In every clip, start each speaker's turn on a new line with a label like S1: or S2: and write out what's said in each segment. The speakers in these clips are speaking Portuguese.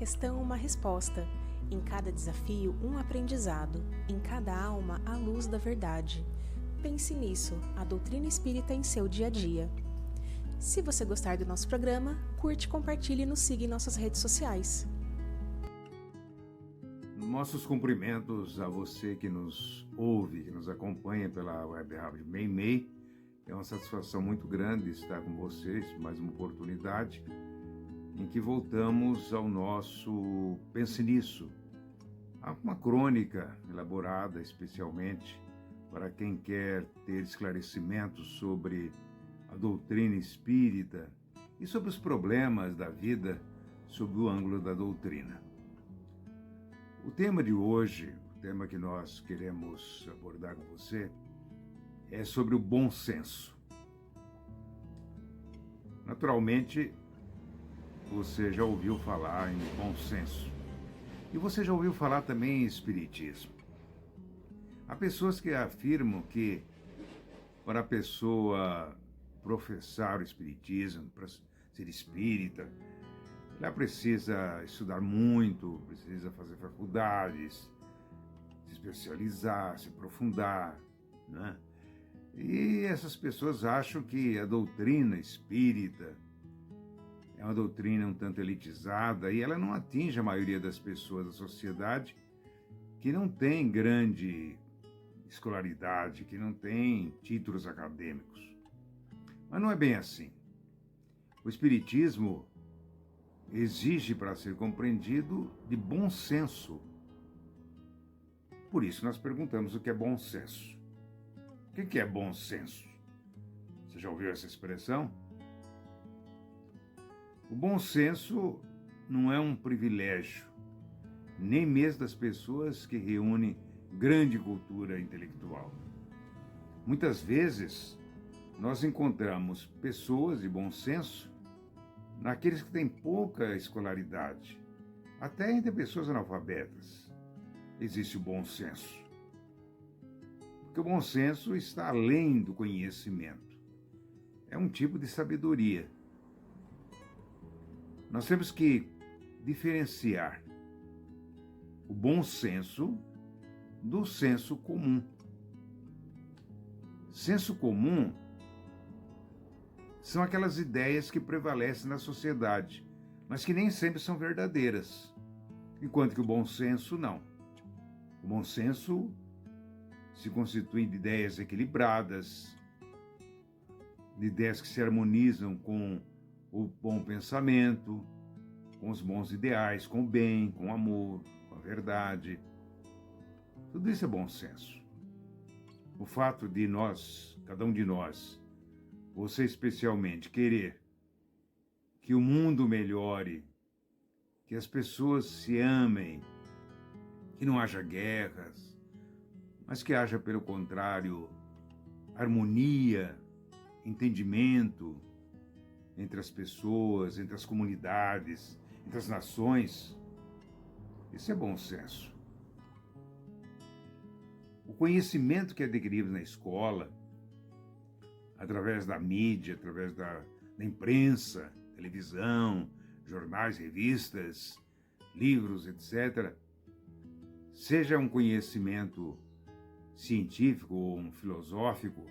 S1: questão, uma resposta. Em cada desafio, um aprendizado. Em cada alma, a luz da verdade. Pense nisso, a doutrina espírita em seu dia a dia. Se você gostar do nosso programa, curte, compartilhe e nos siga em nossas redes sociais.
S2: Nossos cumprimentos a você que nos ouve, que nos acompanha pela Web Rádio Meimei. É uma satisfação muito grande estar com vocês, mais uma oportunidade em que voltamos ao nosso Pense Nisso, uma crônica elaborada especialmente para quem quer ter esclarecimentos sobre a doutrina espírita e sobre os problemas da vida sob o ângulo da doutrina. O tema de hoje, o tema que nós queremos abordar com você, é sobre o bom senso. Naturalmente, você já ouviu falar em bom senso. E você já ouviu falar também em espiritismo. Há pessoas que afirmam que para a pessoa professar o espiritismo, para ser espírita, ela precisa estudar muito, precisa fazer faculdades, se especializar, se aprofundar, né? E essas pessoas acham que a doutrina espírita é uma doutrina um tanto elitizada e ela não atinge a maioria das pessoas da sociedade que não tem grande escolaridade, que não tem títulos acadêmicos. Mas não é bem assim. O espiritismo exige, para ser compreendido, de bom senso. Por isso nós perguntamos o que é bom senso. O que é bom senso? Você já ouviu essa expressão? O bom senso não é um privilégio, nem mesmo das pessoas que reúnem grande cultura intelectual. Muitas vezes, nós encontramos pessoas de bom senso naqueles que têm pouca escolaridade, até entre pessoas analfabetas. Existe o bom senso. Porque o bom senso está além do conhecimento. É um tipo de sabedoria. Nós temos que diferenciar o bom senso do senso comum. Senso comum são aquelas ideias que prevalecem na sociedade, mas que nem sempre são verdadeiras, enquanto que o bom senso não. O bom senso se constitui de ideias equilibradas, de ideias que se harmonizam com o bom pensamento, com os bons ideais, com o bem, com o amor, com a verdade. Tudo isso é bom senso. O fato de nós, cada um de nós, você especialmente, querer que o mundo melhore, que as pessoas se amem, que não haja guerras, mas que haja, pelo contrário, harmonia, entendimento entre as pessoas, entre as comunidades, entre as nações. Isso é bom senso. O conhecimento que adquirimos na escola, através da mídia, através da imprensa, televisão, jornais, revistas, livros, etc., seja um conhecimento científico ou um filosófico,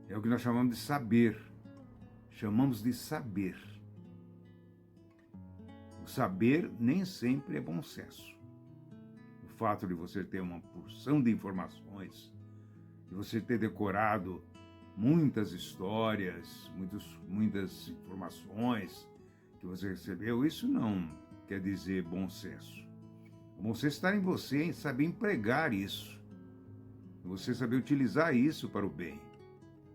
S2: é o que nós chamamos de saber. Chamamos de saber. O saber nem sempre é bom senso. O fato de você ter uma porção de informações, de você ter decorado muitas histórias, muitas informações que você recebeu, isso não quer dizer bom senso. O bom senso está em você, em saber empregar isso, em você saber utilizar isso para o bem.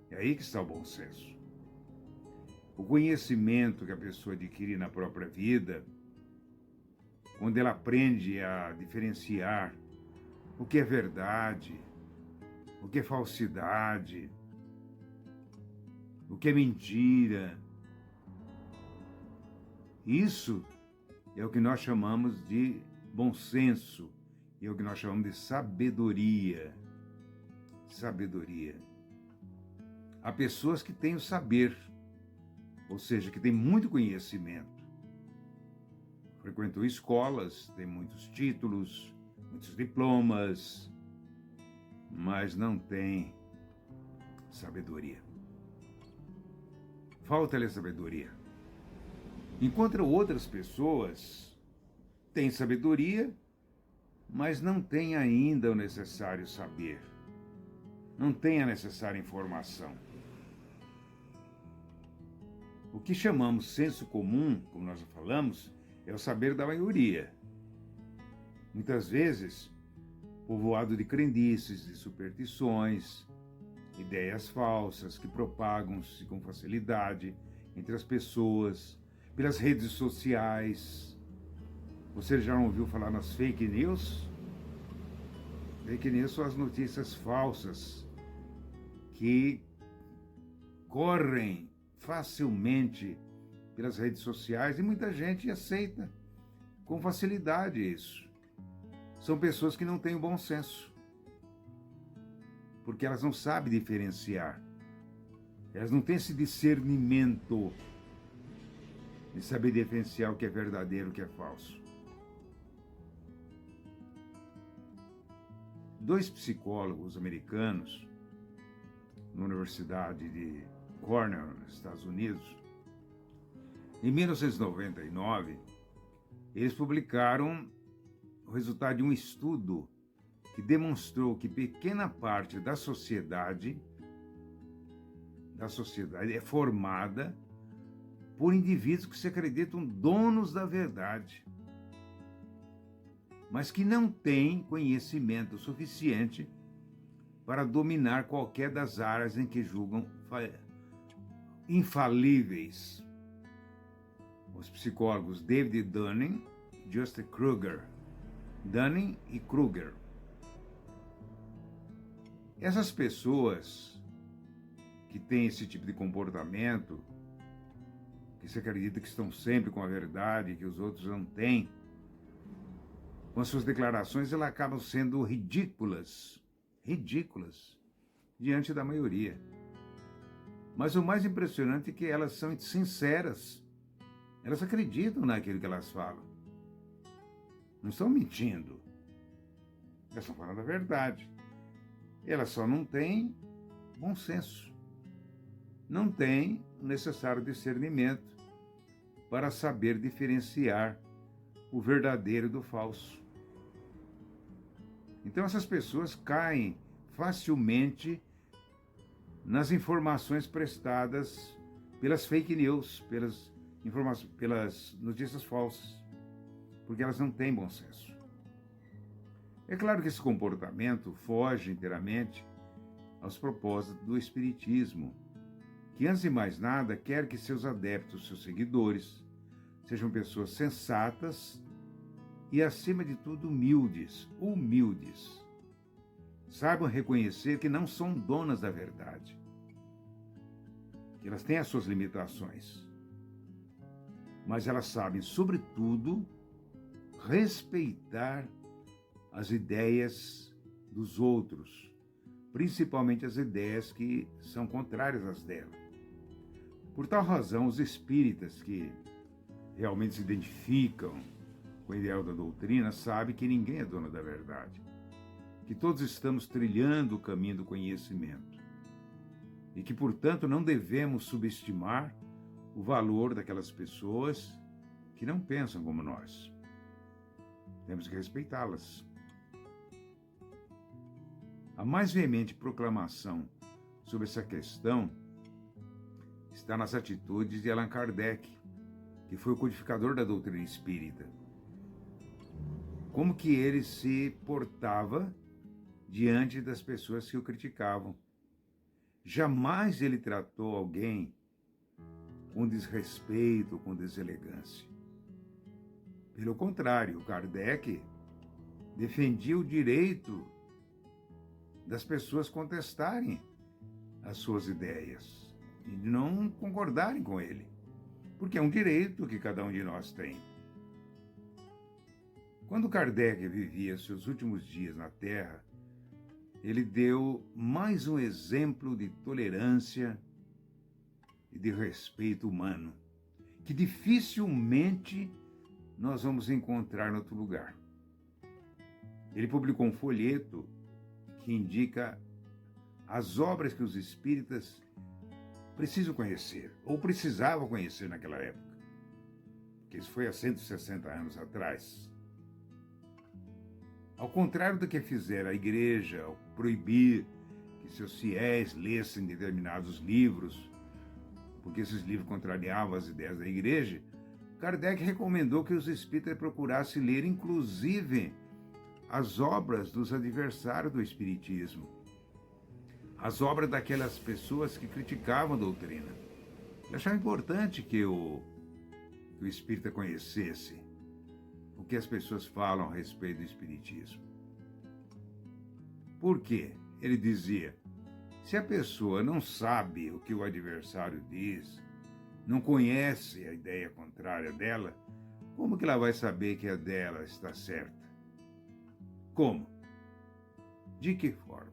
S2: É aí que está o bom senso. O conhecimento que a pessoa adquire na própria vida, quando ela aprende a diferenciar o que é verdade, o que é falsidade, o que é mentira, isso é o que nós chamamos de bom senso, e é o que nós chamamos de sabedoria. Sabedoria. Há pessoas que têm o saber, ou seja, que têm muito conhecimento. frequentou escolas, tem muitos títulos, muitos diplomas, mas não tem sabedoria. Falta-lhe sabedoria. Encontra outras pessoas, têm sabedoria, mas não têm ainda o necessário saber. Não têm a necessária informação. O que chamamos senso comum, como nós já falamos, é o saber da maioria. Muitas vezes, povoado de crendices, de superstições, ideias falsas que propagam-se com facilidade entre as pessoas, pelas redes sociais. Você já ouviu falar nas fake news? Fake news são as notícias falsas que correm facilmente pelas redes sociais e muita gente aceita com facilidade isso. São pessoas que não têm o bom senso, porque elas não sabem diferenciar. Elas não têm esse discernimento de saber diferenciar o que é verdadeiro e o que é falso. 2 psicólogos americanos, na Universidade de Cornell, nos Estados Unidos, em 1999, eles publicaram o resultado de um estudo que demonstrou que pequena parte da sociedade é formada por indivíduos que se acreditam donos da verdade, mas que não têm conhecimento suficiente para dominar qualquer das áreas em que julgam infalíveis. Os psicólogos David Dunning e Justin Kruger. Dunning e Kruger. Essas pessoas que têm esse tipo de comportamento, que se acredita que estão sempre com a verdade, que os outros não têm, com as suas declarações, elas acabam sendo ridículas diante da maioria. Mas o mais impressionante é que elas são sinceras. Elas acreditam naquilo que elas falam. Não estão mentindo. Elas estão falando a verdade. Elas só não têm bom senso. Não têm o necessário discernimento para saber diferenciar o verdadeiro do falso. Então essas pessoas caem facilmente nas informações prestadas pelas fake news, pelas notícias falsas, porque elas não têm bom senso. É claro que esse comportamento foge inteiramente aos propósitos do Espiritismo, que antes de mais nada quer que seus adeptos, seus seguidores, sejam pessoas sensatas e, acima de tudo, humildes. Saibam reconhecer que não são donas da verdade, que elas têm as suas limitações, mas elas sabem, sobretudo, respeitar as ideias dos outros, principalmente as ideias que são contrárias às dela. Por tal razão, os espíritas que realmente se identificam com o ideal da doutrina sabem que ninguém é dono da verdade, que todos estamos trilhando o caminho do conhecimento e que, portanto, não devemos subestimar o valor daquelas pessoas que não pensam como nós. Temos que respeitá-las. A mais veemente proclamação sobre essa questão está nas atitudes de Allan Kardec, que foi o codificador da doutrina espírita. Como que ele se portava diante das pessoas que o criticavam. Jamais ele tratou alguém com desrespeito, com deselegância. Pelo contrário, Kardec defendia o direito das pessoas contestarem as suas ideias e de não concordarem com ele, porque é um direito que cada um de nós tem. Quando Kardec vivia seus últimos dias na Terra, ele deu mais um exemplo de tolerância e de respeito humano, que dificilmente nós vamos encontrar em outro lugar. Ele publicou um folheto que indica as obras que os espíritas precisam conhecer, ou precisavam conhecer naquela época, que isso foi há 160 anos atrás. Ao contrário do que fizera a igreja ao proibir que seus fiéis lessem determinados livros, porque esses livros contrariavam as ideias da igreja, Kardec recomendou que os espíritas procurassem ler, inclusive, as obras dos adversários do espiritismo, as obras daquelas pessoas que criticavam a doutrina. Ele achava importante que o espírita conhecesse o que as pessoas falam a respeito do espiritismo. Por quê? Ele dizia, se a pessoa não sabe o que o adversário diz, não conhece a ideia contrária dela, como que ela vai saber que a dela está certa? Como? De que forma?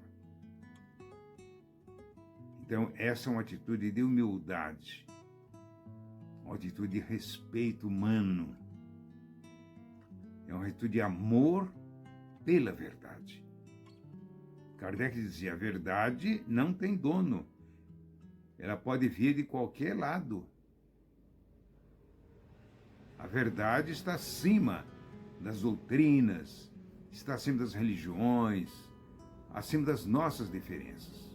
S2: Então, essa é uma atitude de humildade, uma atitude de respeito humano, é uma atitude de amor pela verdade. Kardec dizia, a verdade não tem dono, ela pode vir de qualquer lado. A verdade está acima das doutrinas, está acima das religiões, acima das nossas diferenças.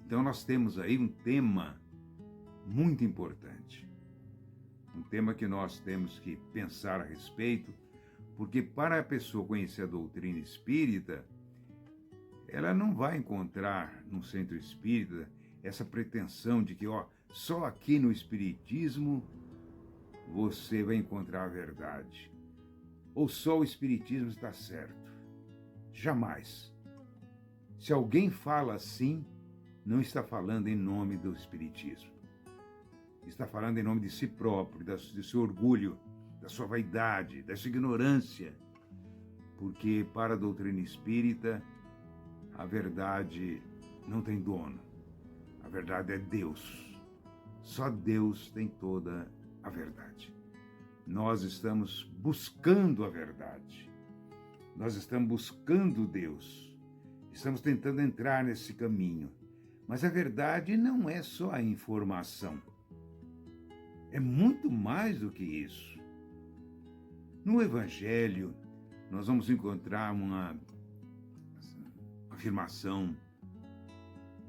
S2: Então nós temos aí um tema muito importante, um tema que nós temos que pensar a respeito, porque para a pessoa conhecer a doutrina espírita, ela não vai encontrar no centro espírita essa pretensão de que, só aqui no espiritismo você vai encontrar a verdade, ou só o espiritismo está certo. Jamais. Se alguém fala assim, não está falando em nome do espiritismo. Está falando em nome de si próprio, do seu orgulho, da sua vaidade, da sua ignorância. Porque para a doutrina espírita, a verdade não tem dono. A verdade é Deus. Só Deus tem toda a verdade. Nós estamos buscando a verdade. Nós estamos buscando Deus. Estamos tentando entrar nesse caminho. Mas a verdade não é só a informação. É muito mais do que isso. No Evangelho, nós vamos encontrar uma afirmação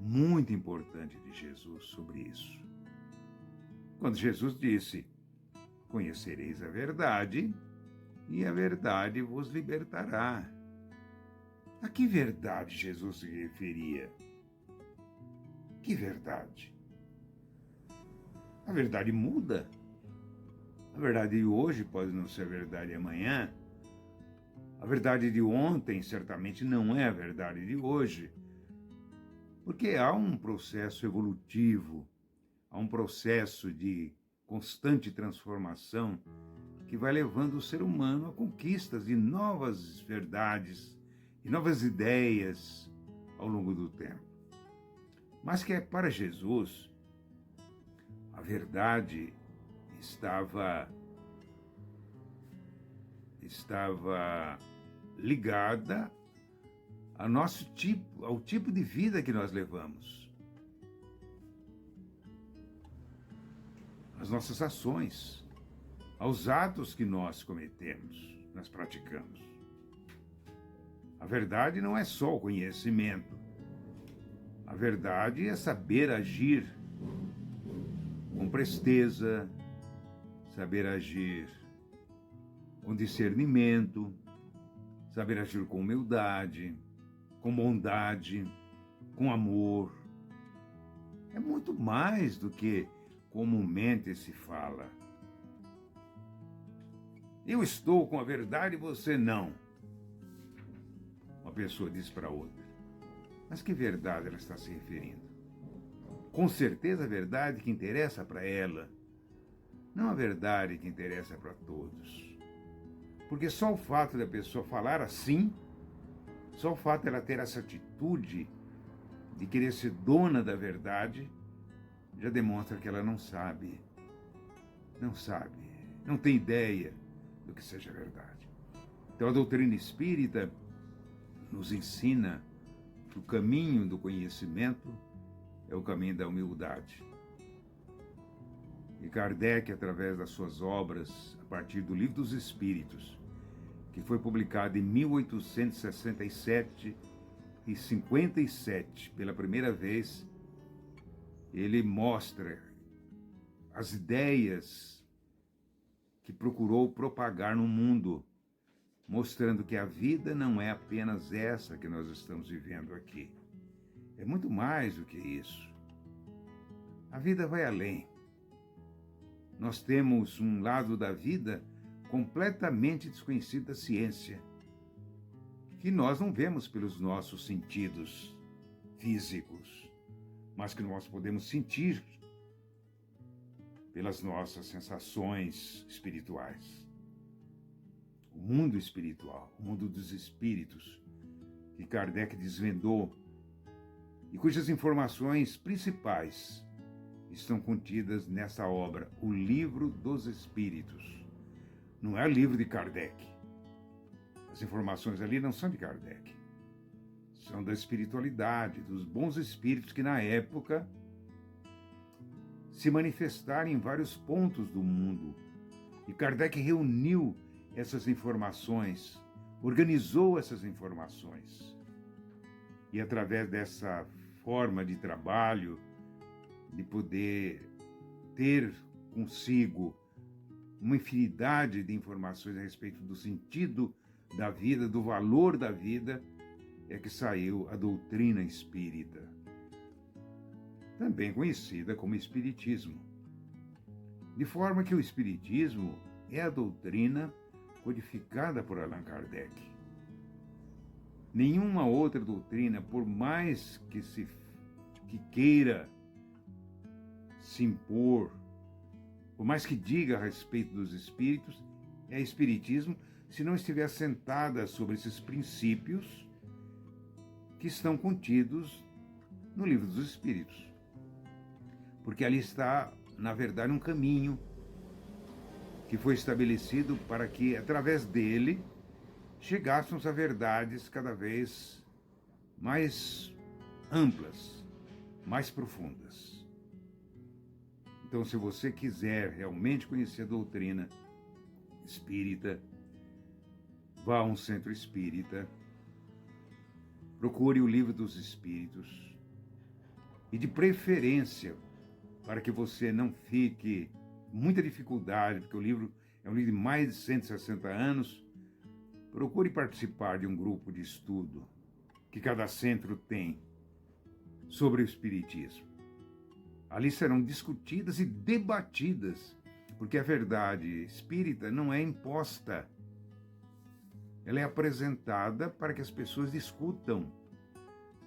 S2: muito importante de Jesus sobre isso. Quando Jesus disse, conhecereis a verdade, e a verdade vos libertará. A que verdade Jesus se referia? Que verdade? A verdade muda. A verdade de hoje pode não ser a verdade de amanhã. A verdade de ontem certamente não é a verdade de hoje. Porque há um processo evolutivo, há um processo de constante transformação que vai levando o ser humano a conquistas de novas verdades e novas ideias ao longo do tempo. Mas que para Jesus, a verdade estava ligada ao tipo de vida que nós levamos, às nossas ações, aos atos que nós cometemos, nós praticamos. A verdade não é só o conhecimento. A verdade é saber agir com presteza, saber agir com discernimento, saber agir com humildade, com bondade, com amor. É muito mais do que comumente se fala. Eu estou com a verdade e você não. Uma pessoa diz para outra. Mas que verdade ela está se referindo? Com certeza a verdade que interessa para ela, não a verdade que interessa para todos. Porque só o fato da pessoa falar assim, só o fato de ela ter essa atitude de querer ser dona da verdade, já demonstra que ela não sabe, não tem ideia do que seja verdade. Então a doutrina espírita nos ensina que o caminho do conhecimento é o caminho da humildade. E Kardec, através das suas obras, a partir do Livro dos Espíritos, que foi publicado em 1867 e 57, pela primeira vez, ele mostra as ideias que procurou propagar no mundo, mostrando que a vida não é apenas essa que nós estamos vivendo aqui. É muito mais do que isso. A vida vai além. Nós temos um lado da vida completamente desconhecido da ciência, que nós não vemos pelos nossos sentidos físicos, mas que nós podemos sentir pelas nossas sensações espirituais. O mundo espiritual, o mundo dos espíritos, que Kardec desvendou e cujas informações principais estão contidas nessa obra, o Livro dos Espíritos. Não é o livro de Kardec. As informações ali não são de Kardec. São da espiritualidade, dos bons espíritos que na época se manifestaram em vários pontos do mundo. E Kardec reuniu essas informações, organizou essas informações. E através dessa forma de trabalho, de poder ter consigo uma infinidade de informações a respeito do sentido da vida, do valor da vida, é que saiu a doutrina espírita, também conhecida como Espiritismo. De forma que o Espiritismo é a doutrina codificada por Allan Kardec. Nenhuma outra doutrina, por mais que queira se impor, por mais que diga a respeito dos espíritos, é Espiritismo, se não estiver assentada sobre esses princípios que estão contidos no Livro dos Espíritos. Porque ali está, na verdade, um caminho que foi estabelecido para que, através dele, chegássemos a verdades cada vez mais amplas, mais profundas. Então, se você quiser realmente conhecer a doutrina espírita, vá a um centro espírita, procure o Livro dos Espíritos e, de preferência, para que você não fique com muita dificuldade, porque o livro é um livro de mais de 160 anos, procure participar de um grupo de estudo que cada centro tem sobre o Espiritismo. Ali serão discutidas e debatidas, porque a verdade espírita não é imposta. Ela é apresentada para que as pessoas discutam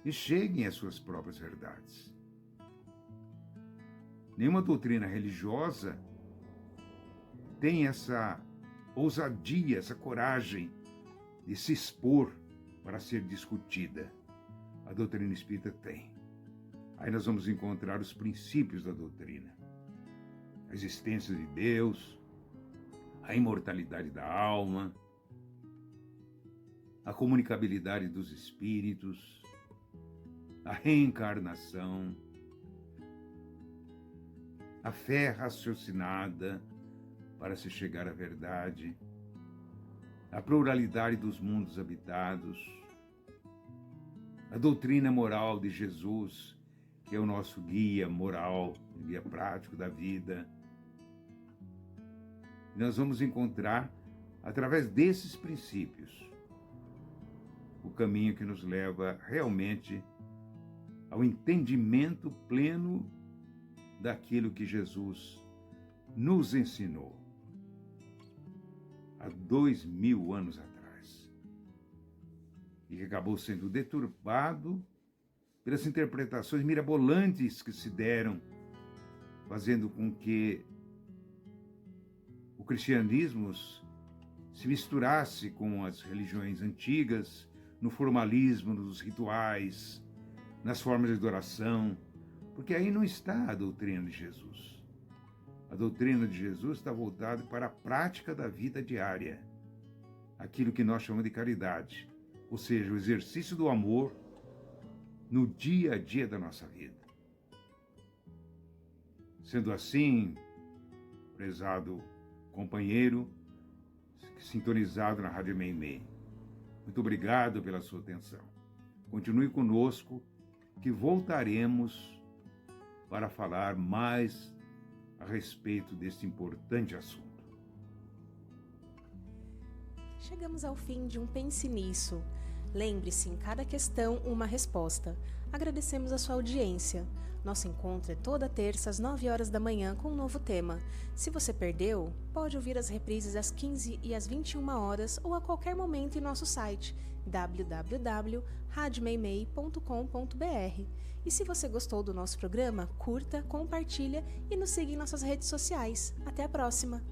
S2: e cheguem às suas próprias verdades. Nenhuma doutrina religiosa tem essa ousadia, essa coragem de se expor para ser discutida. A doutrina espírita tem. Aí nós vamos encontrar os princípios da doutrina. A existência de Deus, a imortalidade da alma, a comunicabilidade dos espíritos, a reencarnação, a fé raciocinada para se chegar à verdade, a pluralidade dos mundos habitados, a doutrina moral de Jesus, que é o nosso guia moral, guia prático da vida. Nós vamos encontrar, através desses princípios, o caminho que nos leva realmente ao entendimento pleno daquilo que Jesus nos ensinou há 2000 anos atrás e que acabou sendo deturpado pelas interpretações mirabolantes que se deram, fazendo com que o cristianismo se misturasse com as religiões antigas, no formalismo, nos rituais, nas formas de adoração, Porque aí não está a doutrina de Jesus. A doutrina de Jesus está voltada para a prática da vida diária, aquilo que nós chamamos de caridade, ou seja, o exercício do amor no dia a dia da nossa vida. Sendo assim, prezado companheiro, sintonizado na Rádio Meimei, muito obrigado pela sua atenção. Continue conosco, que voltaremos para falar mais a respeito desse importante assunto.
S1: Chegamos ao fim de um Pense Nisso. Lembre-se, em cada questão, uma resposta. Agradecemos a sua audiência. Nosso encontro é toda terça às 9 horas da manhã com um novo tema. Se você perdeu, pode ouvir as reprises às 15 e às 21 horas ou a qualquer momento em nosso site www.radiomeimei.com.br. E se você gostou do nosso programa, curta, compartilha e nos siga em nossas redes sociais. Até a próxima!